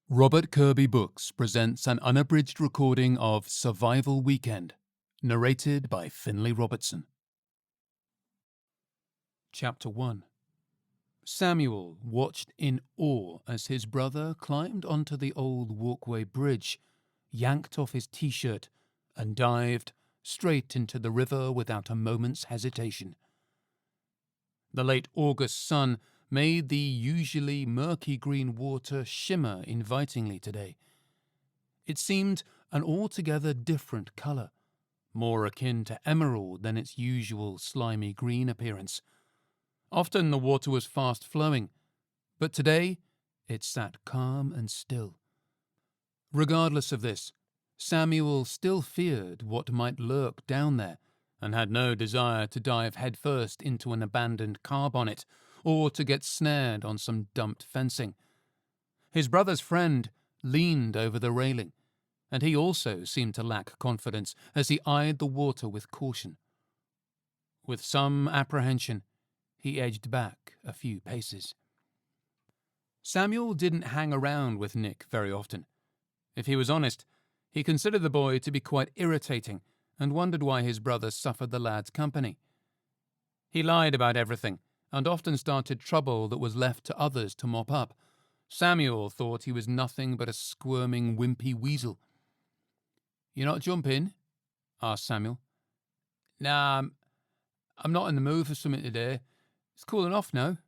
Robert Kirby Books presents an unabridged recording of Survival Weekend, narrated by Finlay Robertson. Chapter 1. Samuel watched in awe as his brother climbed onto the old walkway bridge, yanked off his t-shirt, and dived straight into the river without a moment's hesitation. The late August sun made the usually murky green water shimmer invitingly today. It seemed an altogether different colour, more akin to emerald than its usual slimy green appearance. Often the water was fast flowing, but today it sat calm and still. Regardless of this, Samuel still feared what might lurk down there, and had no desire to dive headfirst into an abandoned car bonnet, or to get snared on some dumped fencing. His brother's friend leaned over the railing, and he also seemed to lack confidence as he eyed the water with caution. With some apprehension, he edged back a few paces. Samuel didn't hang around with Nick very often. If he was honest, he considered the boy to be quite irritating and wondered why his brother suffered the lad's company. He lied about everything, and often started trouble that was left to others to mop up. Samuel thought he was nothing but a squirming, wimpy weasel. "You're not jumping?" asked Samuel. "Nah, I'm not in the mood for something today. It's cooling off now."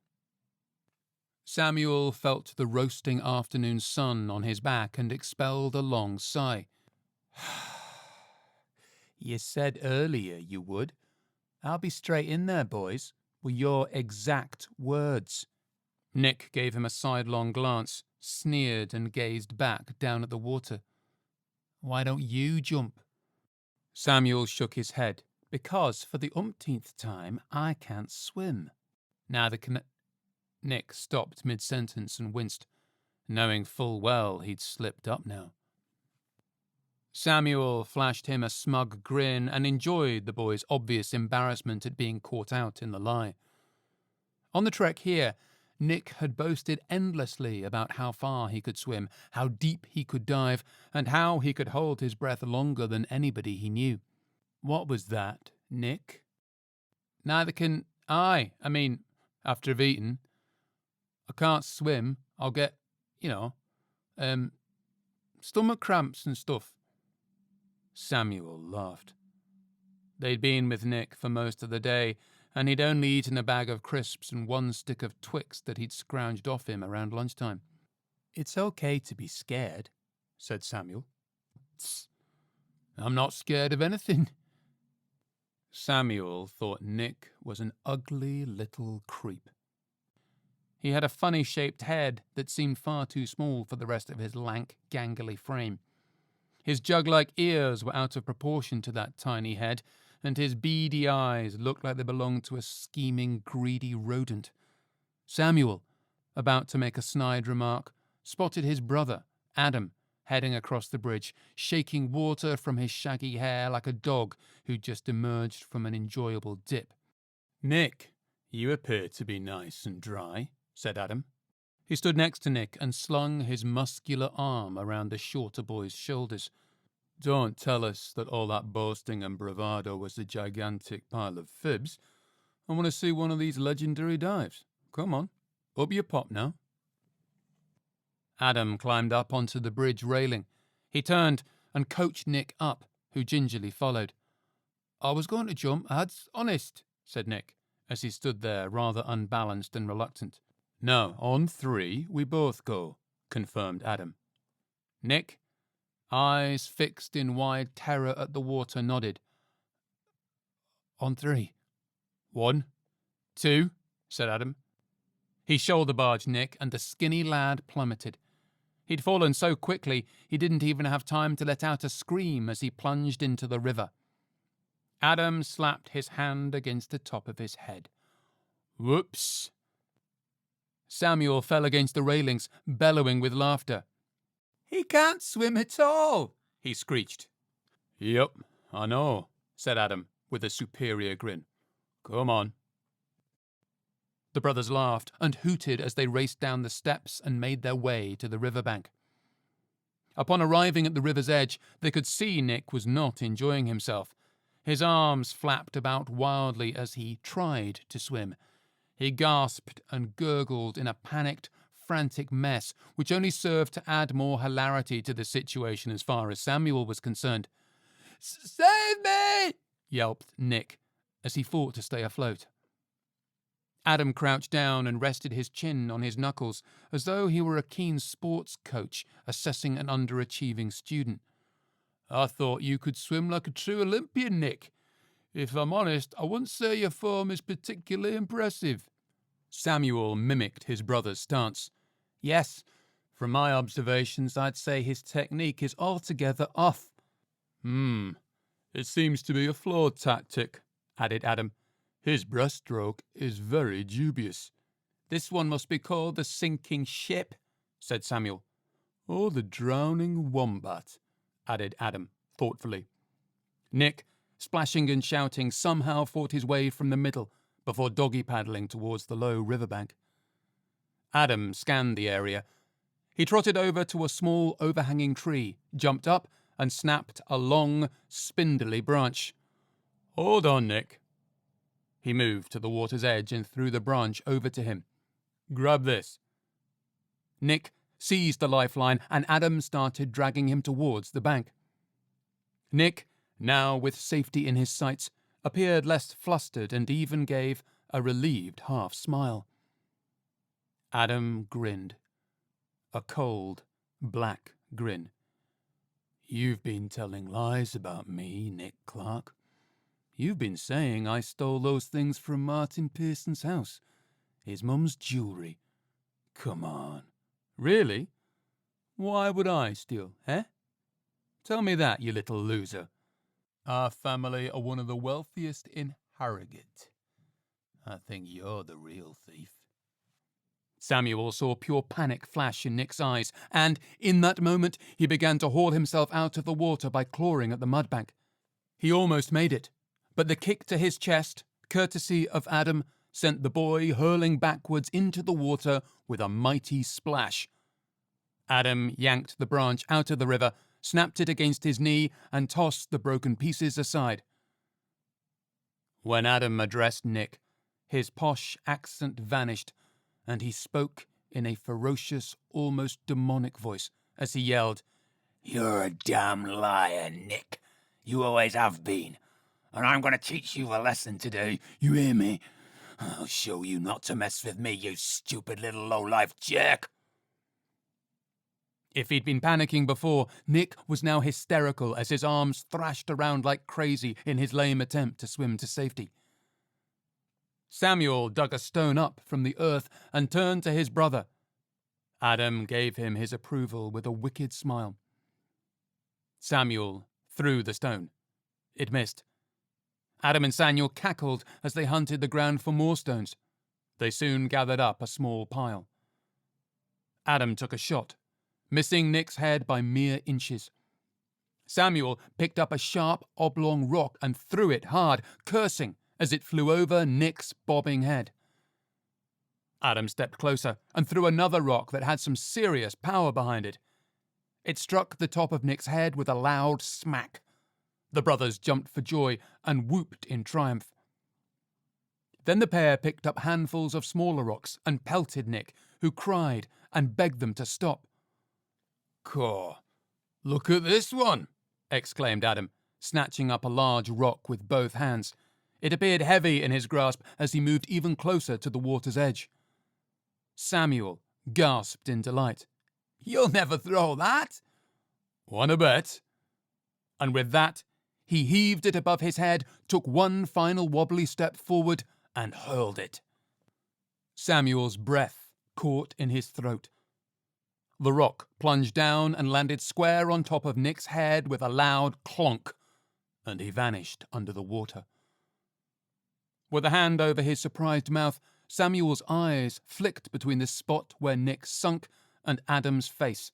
Samuel felt the roasting afternoon sun on his back and expelled a long sigh. "You said earlier you would. I'll be straight in there, boys, were your exact words." Nick gave him a sidelong glance, sneered, and gazed back down at the water. "Why don't you jump?" Samuel shook his head. "Because, for the umpteenth time, I can't swim." Neither can... Nick stopped mid-sentence and winced, knowing full well he'd slipped up now. Samuel flashed him a smug grin and enjoyed the boy's obvious embarrassment at being caught out in the lie. On the trek here, Nick had boasted endlessly about how far he could swim, how deep he could dive, and how he could hold his breath longer than anybody he knew. "What was that, Nick?" "Neither can I. After I've eaten. I can't swim. I'll get, stomach cramps and stuff." Samuel laughed. They'd been with Nick for most of the day, and he'd only eaten a bag of crisps and one stick of Twix that he'd scrounged off him around lunchtime. "It's okay to be scared," said Samuel. "Tss, I'm not scared of anything." Samuel thought Nick was an ugly little creep. He had a funny-shaped head that seemed far too small for the rest of his lank, gangly frame. His jug-like ears were out of proportion to that tiny head, and his beady eyes looked like they belonged to a scheming, greedy rodent. Samuel, about to make a snide remark, spotted his brother, Adam, heading across the bridge, shaking water from his shaggy hair like a dog who'd just emerged from an enjoyable dip. "Nick, you appear to be nice and dry," said Adam. He stood next to Nick and slung his muscular arm around the shorter boy's shoulders. "Don't tell us that all that boasting and bravado was a gigantic pile of fibs. I want to see one of these legendary dives. Come on, up you pop now." Adam climbed up onto the bridge railing. He turned and coached Nick up, who gingerly followed. "I was going to jump, lads, honest," said Nick, as he stood there rather unbalanced and reluctant. "No, on 3, we both go," confirmed Adam. Nick, eyes fixed in wide terror at the water, nodded. "On 3. 1, 2, said Adam. He shoulder-barged Nick, and the skinny lad plummeted. He'd fallen so quickly he didn't even have time to let out a scream as he plunged into the river. Adam slapped his hand against the top of his head. "Whoops." Samuel fell against the railings, bellowing with laughter. "He can't swim at all," he screeched. "Yup, I know," said Adam, with a superior grin. "Come on." The brothers laughed and hooted as they raced down the steps and made their way to the riverbank. Upon arriving at the river's edge, they could see Nick was not enjoying himself. His arms flapped about wildly as he tried to swim. He gasped and gurgled in a panicked, frantic mess, which only served to add more hilarity to the situation as far as Samuel was concerned. "Save me!" yelped Nick as he fought to stay afloat. Adam crouched down and rested his chin on his knuckles as though he were a keen sports coach assessing an underachieving student. "I thought you could swim like a true Olympian, Nick. If I'm honest, I wouldn't say your form is particularly impressive." Samuel mimicked his brother's stance. "Yes, from my observations, I'd say his technique is altogether off." It seems to be a flawed tactic," added Adam. "His breaststroke is very dubious." "This one must be called the sinking ship," said Samuel. "Or the drowning wombat," added Adam, thoughtfully. Nick, splashing and shouting, somehow fought his way from the middle before doggy-paddling towards the low riverbank. Adam scanned the area. He trotted over to a small overhanging tree, jumped up, and snapped a long, spindly branch. "Hold on, Nick." He moved to the water's edge and threw the branch over to him. "Grab this." Nick seized the lifeline, and Adam started dragging him towards the bank. Nick, now with safety in his sights, appeared less flustered and even gave a relieved half-smile. Adam grinned. A cold, black grin. "You've been telling lies about me, Nick Clark. You've been saying I stole those things from Martin Pearson's house. His mum's jewellery. Come on. Really? Why would I steal, eh? Tell me that, you little loser. Our family are one of the wealthiest in Harrogate. I think you're the real thief." Samuel saw pure panic flash in Nick's eyes, and, in that moment, he began to haul himself out of the water by clawing at the mudbank. He almost made it, but the kick to his chest, courtesy of Adam, sent the boy hurling backwards into the water with a mighty splash. Adam yanked the branch out of the river, snapped it against his knee, and tossed the broken pieces aside. When Adam addressed Nick, his posh accent vanished, and he spoke in a ferocious, almost demonic voice as he yelled, "You're a damn liar, Nick. You always have been. And I'm going to teach you a lesson today. You hear me? I'll show you not to mess with me, you stupid little low-life jerk." If he'd been panicking before, Nick was now hysterical as his arms thrashed around like crazy in his lame attempt to swim to safety. Samuel dug a stone up from the earth and turned to his brother. Adam gave him his approval with a wicked smile. Samuel threw the stone. It missed. Adam and Samuel cackled as they hunted the ground for more stones. They soon gathered up a small pile. Adam took a shot, missing Nick's head by mere inches. Samuel picked up a sharp, oblong rock and threw it hard, cursing as it flew over Nick's bobbing head. Adam stepped closer and threw another rock that had some serious power behind it. It struck the top of Nick's head with a loud smack. The brothers jumped for joy and whooped in triumph. Then the pair picked up handfuls of smaller rocks and pelted Nick, who cried and begged them to stop. "Caw, look at this one!" exclaimed Adam, snatching up a large rock with both hands. It appeared heavy in his grasp as he moved even closer to the water's edge. Samuel gasped in delight. "You'll never throw that!" "Wanna bet?" And with that, he heaved it above his head, took one final wobbly step forward, and hurled it. Samuel's breath caught in his throat. The rock plunged down and landed square on top of Nick's head with a loud clonk, and he vanished under the water. With a hand over his surprised mouth, Samuel's eyes flicked between the spot where Nick sunk and Adam's face.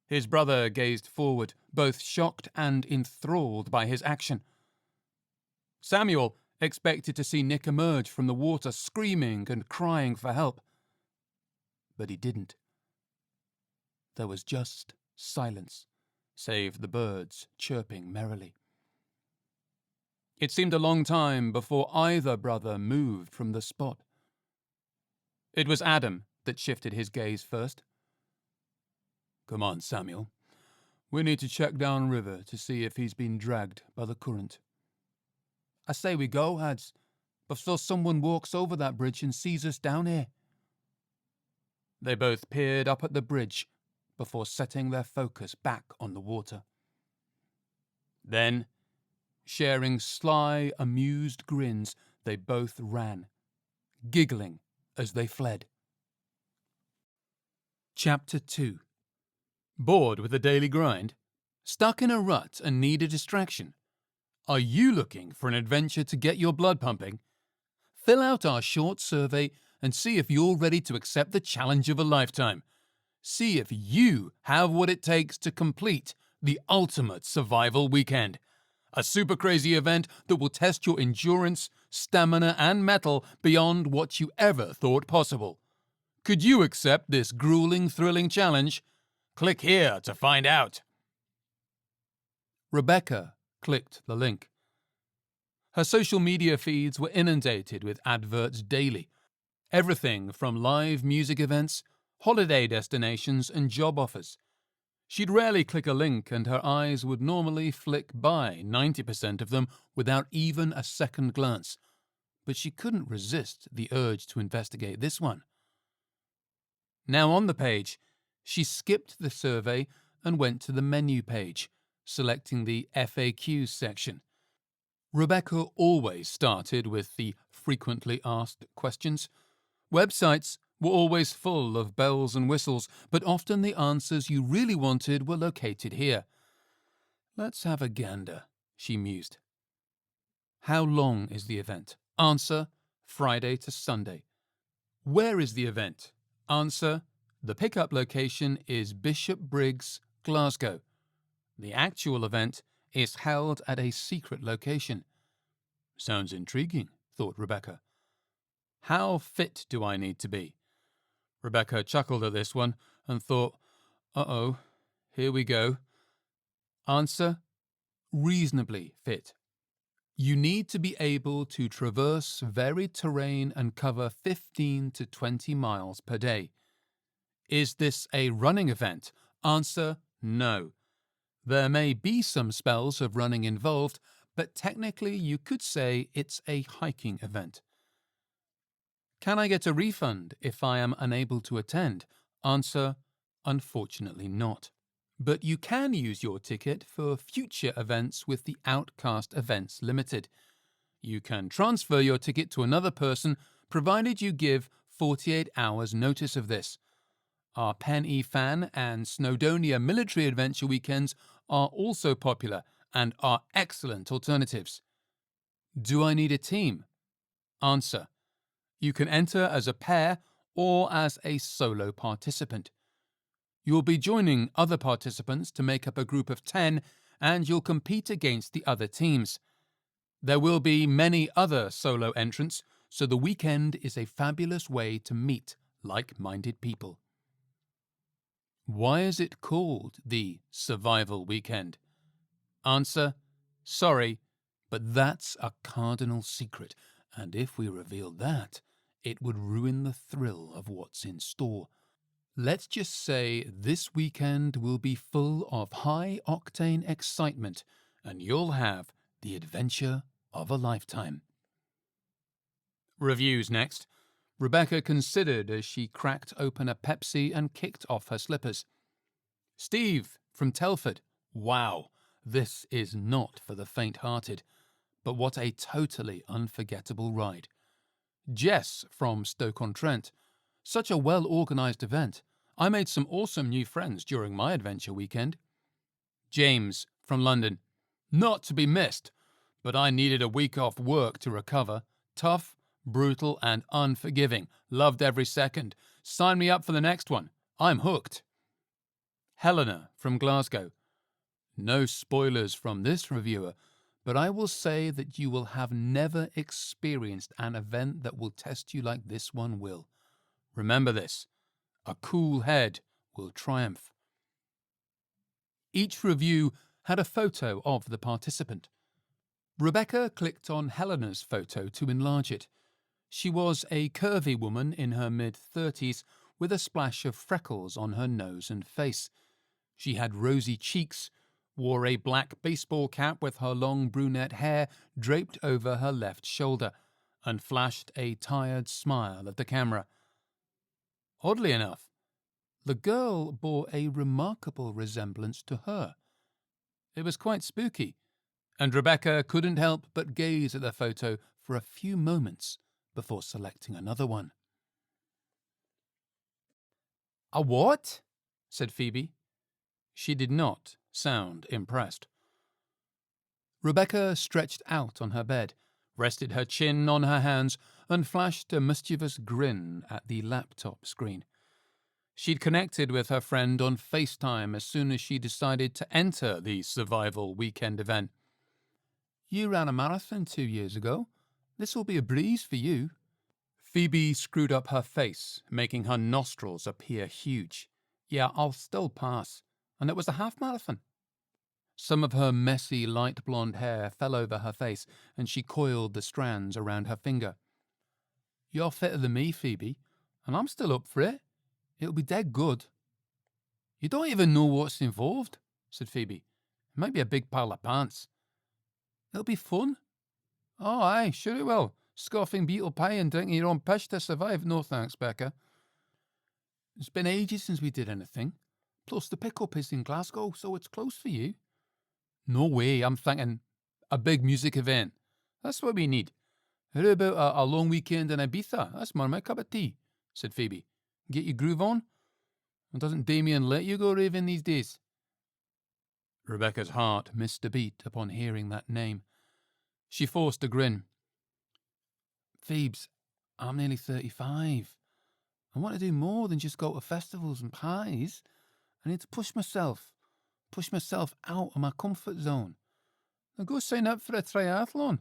His brother gazed forward, both shocked and enthralled by his action. Samuel expected to see Nick emerge from the water screaming and crying for help. But he didn't. There was just silence, save the birds chirping merrily. It seemed a long time before either brother moved from the spot. It was Adam that shifted his gaze first. "Come on, Samuel. We need to check downriver to see if he's been dragged by the current." "I say we go, lads, before someone walks over that bridge and sees us down here." They both peered up at the bridge before setting their focus back on the water. Then, sharing sly, amused grins, they both ran, giggling as they fled. Chapter 2. Bored with the daily grind? Stuck in a rut and need a distraction? Are you looking for an adventure to get your blood pumping? Fill out our short survey and see if you're ready to accept the challenge of a lifetime. See if you have what it takes to complete the ultimate survival weekend. A super crazy event that will test your endurance, stamina, and mettle beyond what you ever thought possible. Could you accept this grueling, thrilling challenge? Click here to find out. Rebecca clicked the link. Her social media feeds were inundated with adverts daily. Everything from live music events, holiday destinations, and job offers. She'd rarely click a link, and her eyes would normally flick by 90% of them without even a second glance. But she couldn't resist the urge to investigate this one. Now on the page, she skipped the survey and went to the menu page, selecting the FAQ section. Rebecca always started with the frequently asked questions. Websites were always full of bells and whistles, but often the answers you really wanted were located here. Let's have a gander, she mused. How long is the event? Answer, Friday to Sunday. Where is the event? Answer, the pickup location is Bishop Briggs, Glasgow. The actual event is held at a secret location. Sounds intriguing, thought Rebecca. How fit do I need to be? Rebecca chuckled at this one and thought, uh-oh, here we go. Answer, reasonably fit. You need to be able to traverse varied terrain and cover 15 to 20 miles per day. Is this a running event? Answer, no. There may be some spells of running involved, but technically you could say it's a hiking event. Can I get a refund if I am unable to attend? Answer, unfortunately not. But you can use your ticket for future events with the Outcast Events Limited. You can transfer your ticket to another person provided you give 48 hours notice of this. Our Pen E Fan and Snowdonia military adventure weekends are also popular and are excellent alternatives. Do I need a team? Answer, you can enter as a pair or as a solo participant. You'll be joining other participants to make up a group of 10, and you'll compete against the other teams. There will be many other solo entrants, so the weekend is a fabulous way to meet like-minded people. Why is it called the Survival Weekend? Answer, sorry, but that's a cardinal secret, and if we revealed that, it would ruin the thrill of what's in store. Let's just say this weekend will be full of high-octane excitement, and you'll have the adventure of a lifetime. Reviews next. Rebecca considered as she cracked open a Pepsi and kicked off her slippers. Steve from Telford. Wow, this is not for the faint-hearted, but what a totally unforgettable ride. Jess from Stoke-on-Trent. Such a well-organised event. I made some awesome new friends during my adventure weekend. James from London. Not to be missed, but I needed a week off work to recover. Tough, brutal, and unforgiving. Loved every second. Sign me up for the next one. I'm hooked. Helena from Glasgow. No spoilers from this reviewer, but I will say that you will have never experienced an event that will test you like this one will. Remember this, a cool head will triumph. Each review had a photo of the participant. Rebecca clicked on Helena's photo to enlarge it. She was a curvy woman in her mid-30s with a splash of freckles on her nose and face. She had rosy cheeks, wore a black baseball cap with her long brunette hair draped over her left shoulder, and flashed a tired smile at the camera. Oddly enough, the girl bore a remarkable resemblance to her. It was quite spooky, and Rebecca couldn't help but gaze at the photo for a few moments before selecting another one. "A what?" said Phoebe. She did not sound impressed. Rebecca stretched out on her bed, rested her chin on her hands, and flashed a mischievous grin at the laptop screen. She'd connected with her friend on FaceTime as soon as she decided to enter the survival weekend event. "You ran a marathon 2 years ago. This will be a breeze for you." Phoebe screwed up her face, making her nostrils appear huge. "Yeah, I'll still pass. And it was a half marathon." Some of her messy light blonde hair fell over her face, and she coiled the strands around her finger. "You're fitter than me, Phoebe, and I'm still up for it. It'll be dead good." "You don't even know what's involved," said Phoebe. "It might be a big pile of pants." "It'll be fun." "Oh, aye, sure it will. Scoffing beetle pie and drinking your own pish to survive. No thanks, Becca." "It's been ages since we did anything. Plus, the pick-up is in Glasgow, so it's close for you." "No way, I'm thinking a big music event. That's what we need. How about a long weekend in Ibiza? That's more my cup of tea," said Phoebe. "Get your groove on? And doesn't Damien let you go raving these days?" Rebecca's heart missed a beat upon hearing that name. She forced a grin. "Phoebes, I'm nearly 35. I want to do more than just go to festivals and parties. I need to push myself out of my comfort zone. Now go sign up for a triathlon.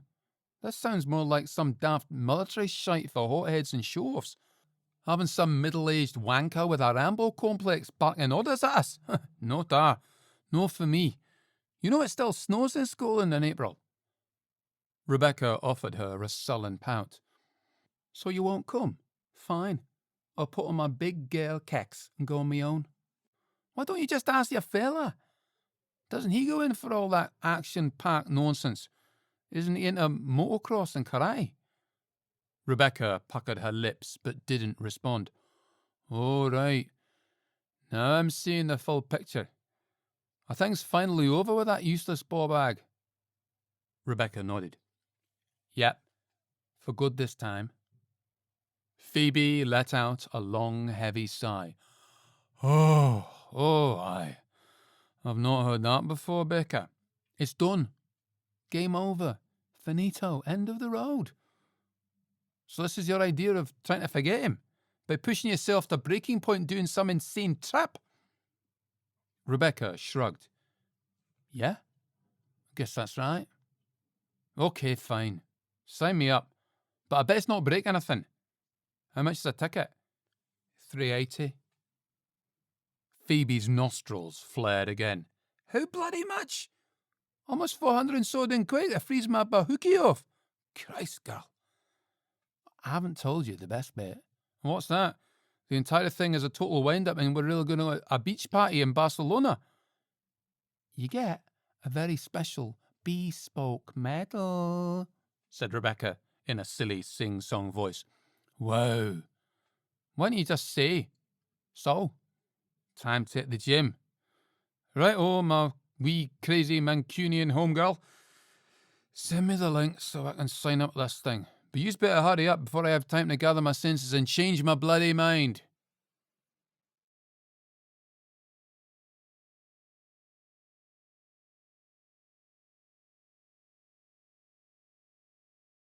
This sounds more like some daft military shite for hotheads and show-offs. Having some middle-aged wanker with a Rambo complex barking orders at us. No da. No for me. You know it still snows in Scotland in April." Rebecca offered her a sullen pout. "So you won't come? Fine. I'll put on my big girl kicks and go on my own." "Why don't you just ask your fella? Doesn't he go in for all that action-packed nonsense? Isn't he into motocross and karate?" Rebecca puckered her lips but didn't respond. "Oh, right. Now I'm seeing the full picture. Are things finally over with that useless ball bag?" Rebecca nodded. "Yep, for good this time." Phoebe let out a long, heavy sigh. Oh, aye. I've not heard that before, Becca. It's done. Game over. Finito. End of the road. So this is your idea of trying to forget him? By pushing yourself to breaking point and doing some insane trip? Rebecca shrugged. "Yeah, I guess that's right." "Okay, fine. Sign me up. But I best not break anything. How much is a ticket?" $3.80. Phoebe's nostrils flared again. "How bloody much? Almost 400 and so quid to freeze my bahookie off. Christ, girl." "I haven't told you the best bit." "What's that? The entire thing is a total wind-up and we're really going to a beach party in Barcelona." "You get a very special bespoke medal," said Rebecca in a silly sing-song voice. "Wow. Why don't you just say, so, time to hit the gym. Right-o, my wee crazy Mancunian homegirl. Send me the link so I can sign up this thing. But you'd better hurry up before I have time to gather my senses and change my bloody mind."